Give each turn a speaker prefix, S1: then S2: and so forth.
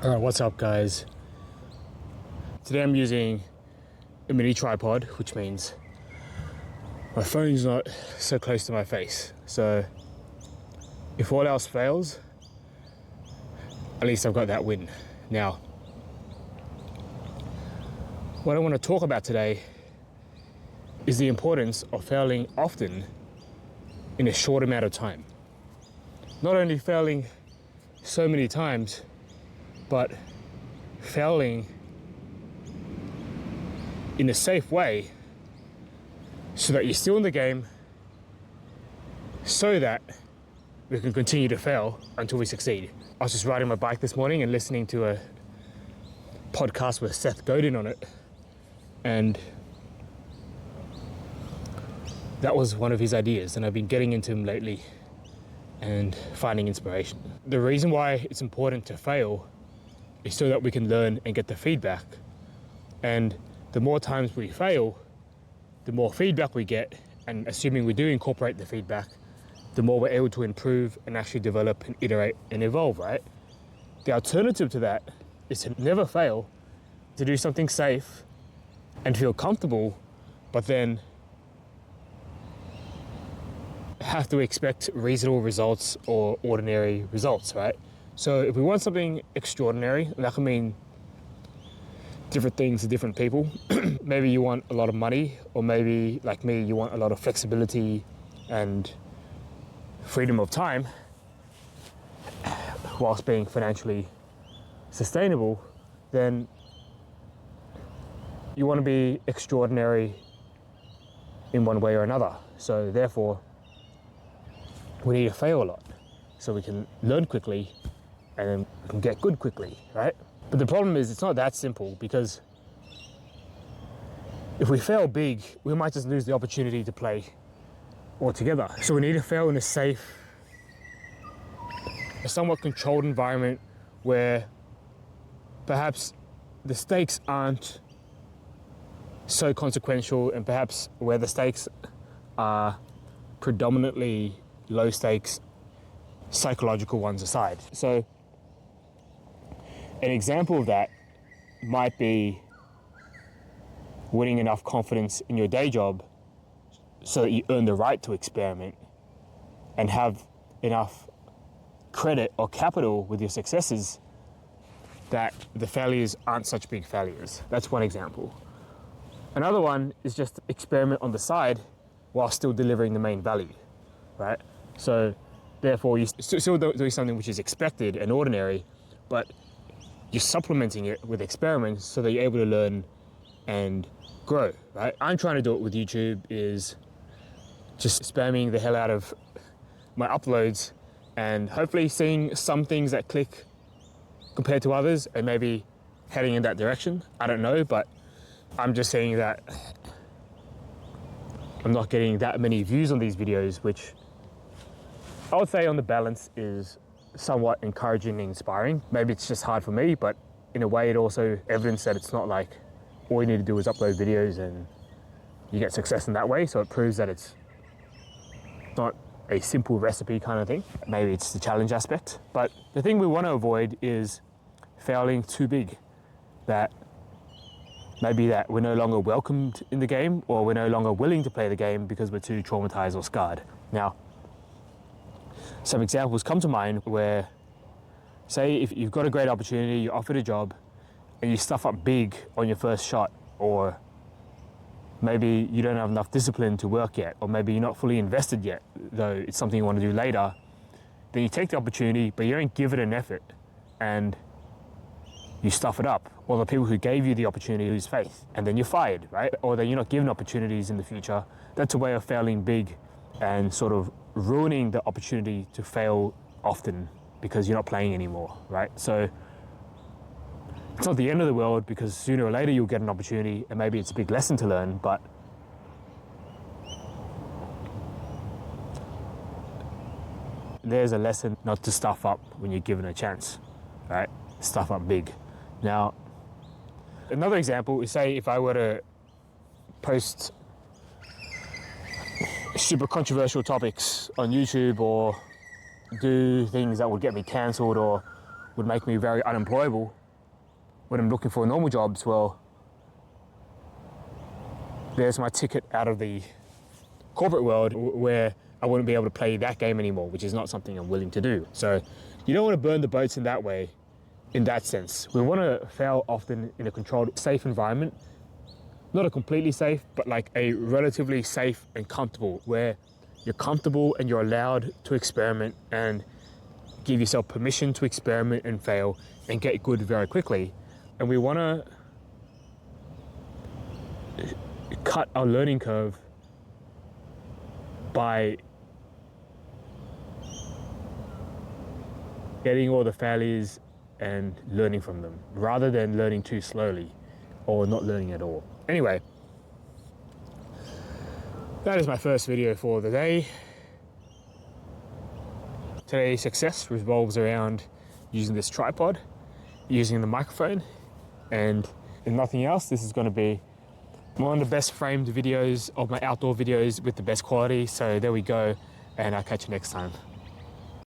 S1: Alright, what's up guys? Today I'm using a mini tripod, which means my phone's not so close to my face. So if all else fails, at least I've got that win. Now, what I want to talk about today is the importance of failing often in a short amount of time. Not only failing so many times, but failing in a safe way so that you're still in the game, so that we can continue to fail until we succeed. I was just riding my bike this morning and listening to a podcast with Seth Godin on it, and that was one of his ideas, and I've been getting into him lately and finding inspiration. The reason why it's important to fail is so that we can learn and get the feedback. And the more times we fail, the more feedback we get, and assuming we do incorporate the feedback, the more we're able to improve and actually develop and iterate and evolve, right? The alternative to that is to never fail, to do something safe and feel comfortable, but then have to expect reasonable results or ordinary results, right? So if we want something extraordinary, that can mean different things to different people. Maybe you want a lot of money, or maybe, like me, you want a lot of flexibility and freedom of time whilst being financially sustainable. Then you want to be extraordinary in one way or another. So therefore, we need to fail a lot so we can learn quickly and then we can get good quickly, right? But the problem is it's not that simple, because if we fail big, we might just lose the opportunity to play altogether. So we need to fail in a safe, a somewhat controlled environment where perhaps the stakes aren't so consequential, and perhaps where the stakes are predominantly low stakes, psychological ones aside. So an example of that might be winning enough confidence in your day job so that you earn the right to experiment, and have enough credit or capital with your successes that the failures aren't such big failures. That's one example. Another one is just experiment on the side while still delivering the main value, right? So therefore you're still doing something which is expected and ordinary, but you're supplementing it with experiments so that you're able to learn and grow, right? I'm trying to do it with YouTube, is just spamming the hell out of my uploads and hopefully seeing some things that click compared to others, and maybe heading in that direction. I don't know, but I'm just saying that I'm not getting that many views on these videos, which I would say on the balance is somewhat encouraging and inspiring. Maybe it's just hard for me, but in a way it also evidence that it's not like all you need to do is upload videos and you get success in that way. So it proves that it's not a simple recipe kind of thing. Maybe it's the challenge aspect. But the thing we want to avoid is failing too big, that maybe that we're no longer welcomed in the game, or we're no longer willing to play the game because we're too traumatized or scarred. Now, some examples come to mind where, say if you've got a great opportunity, you're offered a job, and you stuff up big on your first shot, or maybe you don't have enough discipline to work yet, or maybe you're not fully invested yet, though it's something you want to do later. Then you take the opportunity, but you don't give it an effort, and you stuff it up. Or the people who gave you the opportunity lose faith, and then you're fired, right? Or then you're not given opportunities in the future. That's a way of failing big and sort of ruining the opportunity to fail often because you're not playing anymore, right? So it's not the end of the world, because sooner or later you'll get an opportunity, and maybe it's a big lesson to learn, but there's a lesson not to stuff up when you're given a chance, right? Stuff up big. Now, another example is, say if I were to post super controversial topics on YouTube, or do things that would get me cancelled, or would make me very unemployable when I'm looking for normal jobs, well, there's my ticket out of the corporate world where I wouldn't be able to play that game anymore, which is not something I'm willing to do. So you don't want to burn the boats in that way, in that sense. We want to fail often in a controlled, safe environment. Not a completely safe, but like a relatively safe and comfortable, where you're comfortable and you're allowed to experiment and give yourself permission to experiment and fail and get good very quickly. And we want to cut our learning curve by getting all the failures and learning from them, rather than learning too slowly or not learning at all. Anyway, that is my first video for the day. Today's success revolves around using this tripod, using the microphone, and if nothing else, this is going to be one of the best framed videos of my outdoor videos with the best quality. So there we go, and I'll catch you next time.